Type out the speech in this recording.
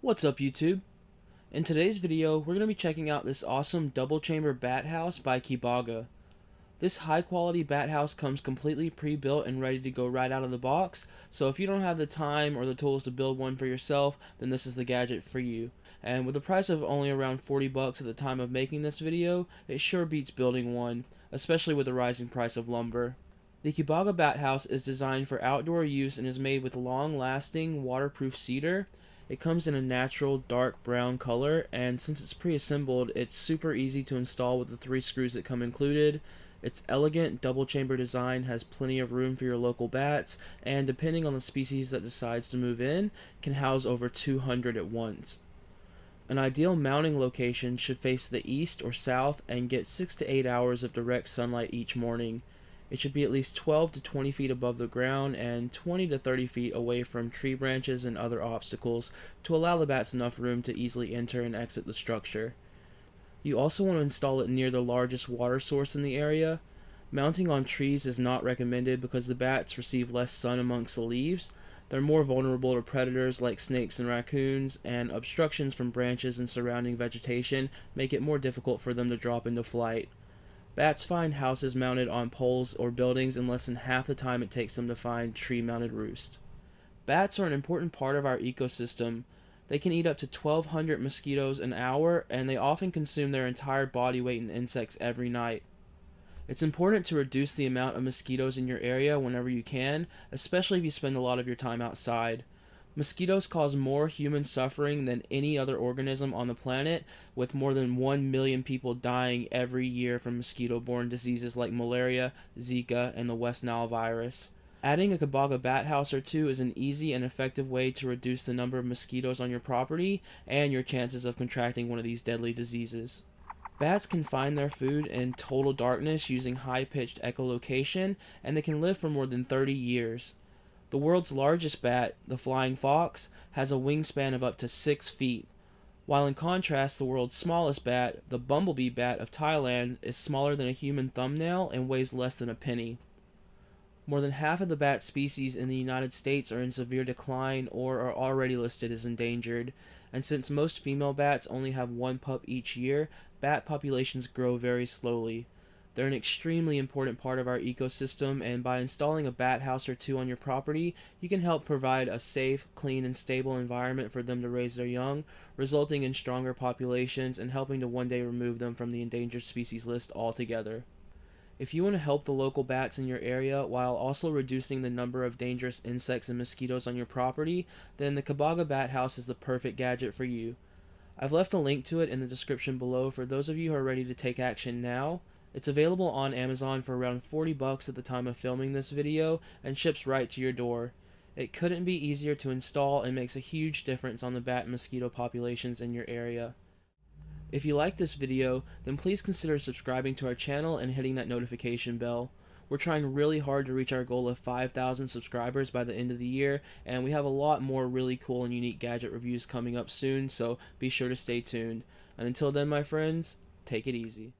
What's up, YouTube? In today's video, we're going to be checking out this awesome double chamber bat house by Kibaga. This high quality bat house comes completely pre-built and ready to go right out of the box, so if you don't have the time or the tools to build one for yourself, then this is the gadget for you. And with the price of only around 40 bucks at the time of making this video, it sure beats building one, especially with the rising price of lumber. The Kibaga bat house is designed for outdoor use and is made with long-lasting, waterproof cedar. It comes in a natural dark brown color, and since it's pre-assembled, it's super easy to install with the 3 screws that come included. Its elegant double chamber design has plenty of room for your local bats, and depending on the species that decides to move in, can house over 200 at once. An ideal mounting location should face the east or south and get 6 to 8 hours of direct sunlight each morning. It should be at least 12 to 20 feet above the ground and 20 to 30 feet away from tree branches and other obstacles to allow the bats enough room to easily enter and exit the structure. You also want to install it near the largest water source in the area. Mounting on trees is not recommended because the bats receive less sun amongst the leaves. They're more vulnerable to predators like snakes and raccoons, and obstructions from branches and surrounding vegetation make it more difficult for them to drop into flight. Bats find houses mounted on poles or buildings in less than half the time it takes them to find tree-mounted roost. Bats are an important part of our ecosystem. They can eat up to 1,200 mosquitoes an hour, and they often consume their entire body weight in insects every night. It's important to reduce the amount of mosquitoes in your area whenever you can, especially if you spend a lot of your time outside. Mosquitoes cause more human suffering than any other organism on the planet, with more than 1 million people dying every year from mosquito-borne diseases like malaria, Zika, and the West Nile virus. Adding a Kibaga bat house or two is an easy and effective way to reduce the number of mosquitoes on your property and your chances of contracting one of these deadly diseases. Bats can find their food in total darkness using high-pitched echolocation, and they can live for more than 30 years. The world's largest bat, the flying fox, has a wingspan of up to 6 feet, while in contrast the world's smallest bat, the bumblebee bat of Thailand, is smaller than a human thumbnail and weighs less than a penny. More than half of the bat species in the United States are in severe decline or are already listed as endangered, and since most female bats only have 1 pup each year, bat populations grow very slowly. They're an extremely important part of our ecosystem, and by installing a bat house or two on your property, you can help provide a safe, clean, and stable environment for them to raise their young, resulting in stronger populations and helping to one day remove them from the endangered species list altogether. If you want to help the local bats in your area while also reducing the number of dangerous insects and mosquitoes on your property, then the Kibaga bat house is the perfect gadget for you. I've left a link to it in the description below for those of you who are ready to take action now. It's available on Amazon for around 40 bucks at the time of filming this video and ships right to your door. It couldn't be easier to install and makes a huge difference on the bat and mosquito populations in your area. If you like this video, then please consider subscribing to our channel and hitting that notification bell. We're trying really hard to reach our goal of 5,000 subscribers by the end of the year, and we have a lot more really cool and unique gadget reviews coming up soon, so be sure to stay tuned. And until then, my friends, take it easy.